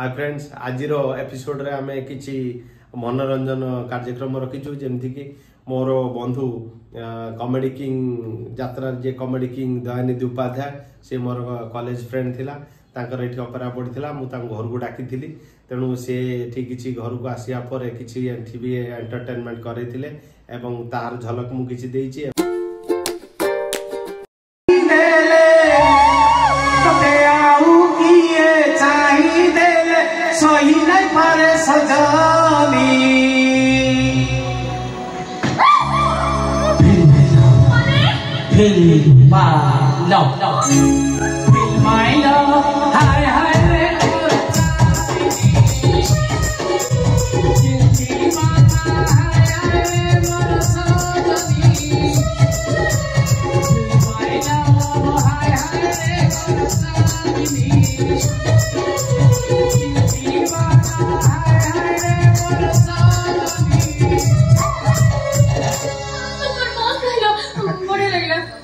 Hi friends, आज episode रे आमे किछि मनोरंजन कार्यक्रम रखीचु जेमति कि मोर बंधु कॉमेडी किंग यात्रा जे कॉमेडी किंग दयानिधि उपाध्याय से मोर कॉलेज फ्रेंड थिला। तांकर एठी ऑपेरा पड़िथिला, मु तांग घर को डाकिथिली। तेणु से एठी किछि घर को आसिया पर किछि टीवी एंटरटेनमेंट करैथिले एवं तार झलक मु किछि देइछि। सही नहीं पारे सजानी Feel my love, feel my love, hi hi re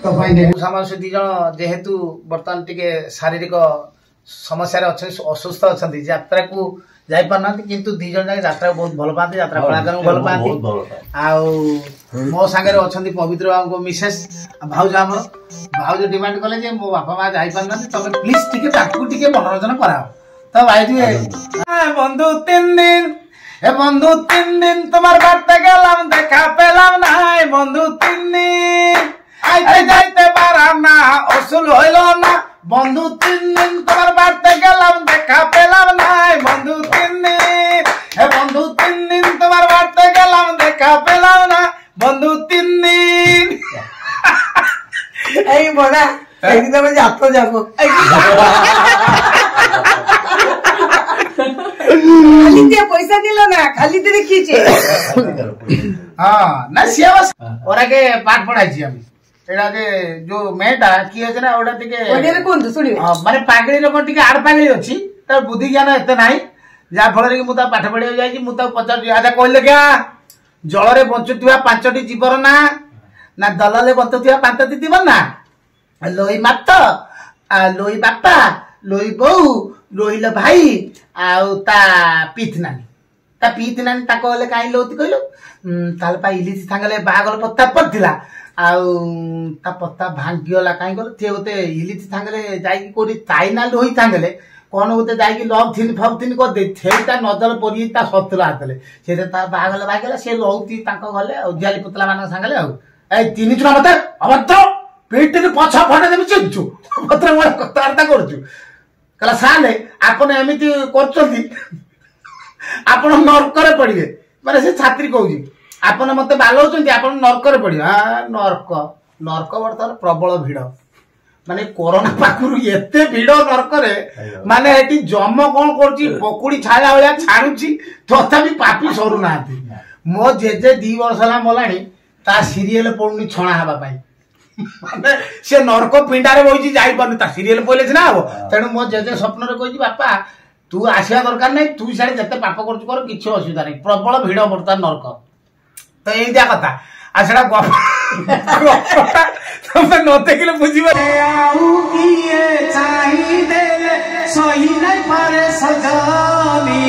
तो समाज से दी जन जेहेतु बर्तमान टिके शारीरिक समस्या असुस्थ अच्छा यात्रा को जाई पारना किंतु दी जन जाके यात्रा बहुत भल पाते यात्रा कलाकार को भल पाते आ मो संगे अच्छा पवित्र बाबू को मिसेस भाउज आम भाउज डिमांड कले जे मो बापा माँ जाई पारना तबे प्लीज टिके ताकू टिके मनोरंजन कराओ। तो भाई बंधु 3 दिन ए बंधु 3 दिन तुम्हार बात गलाम देखा पेलाम ना बंधु 3 दिन आइते जाइते पाराम ना असुल हইলো না बंधु 3 दिन তোমার বাড়তে গেলাম দেখা পেলাম না बंधु 3 दिन হে बंधु 3 दिन তোমার বাড়তে গেলাম দেখা পেলাম না बंधु 3 दिन এই বড়া একদিন আমরা যাত্রা যাব খালি দিয়ে পয়সা দিল না খালি দিয়ে খিচে हां ना सियावास और आगे पाठ पढ़ाई हम एडा के जो मेटा की है ना ओडा टिके ओडे कोन तो सुनी माने पागड़ी रो कोन टिके आड़ पागड़ी अछि त बुद्धि ज्ञान एते नाही जा फल रे कि मुता पाठ पढ़िया जाई कि मुता 50 आधा कहले क्या जल रे बंचुथिबा 5टी जीवर ना ना दलले बंचुथिबा 5टी जीवन ना लोई मात लोई बापा लोई बहू लोईलो भाई आउ ता पीत नानी ता पीत नानी ता कहले काई लोती कहलो ताल पा इलिसी थांगले बागल पत्ता पड़थिला आउ ता पत्ता भांगियोला काई गलो ते होते इलिसी थांगले जाई कोडी चाइना लोई थांगले कोन होते जाई कि लव थिन फव थिन को दे थेटा नजर परी ता सतला हातले से ता बागल बागला से लौती तांको गले आ जाली पुतला मान सांगले आ ए तीन छुना मते अबत पेट रे पछा फटे देबी चिंचू पत्र मोर कतारता करछु कला साले आपन एमिति करछथि आपन नरक रे पड़िबे माने से छात्री कहूजी आपन मते बालौचंती आपन नरक रे पड़िबे हां नरक नरक वर्तमान प्रबल भीड़ माने कोरोना पाखुरु एते भीड़ नरक रे माने एटी जम कोन करची पकुड़ी छाया होया छाणुची तथापि पापी सरू नाथि मो जेजे 2 वर्ष ला मोलाणी ता सीरियल पडुनी छणा हबा पाई माने से नरक पिंडारे बइची जाई पन ता सीरियल पहिले छना हो तेनु मो जेजे स्वप्न रे कहजी बापा तू आसिया दरकार नहीं तू सारे जते पाप करछु कर किछि असुविधा नहीं प्रबल भीड़ वर्तमान नरक तो एई दिया कथा आ सेडा गप तुम न देखिले बुझिबे आउ किए चाहि देले सही नहीं पारे सजानी।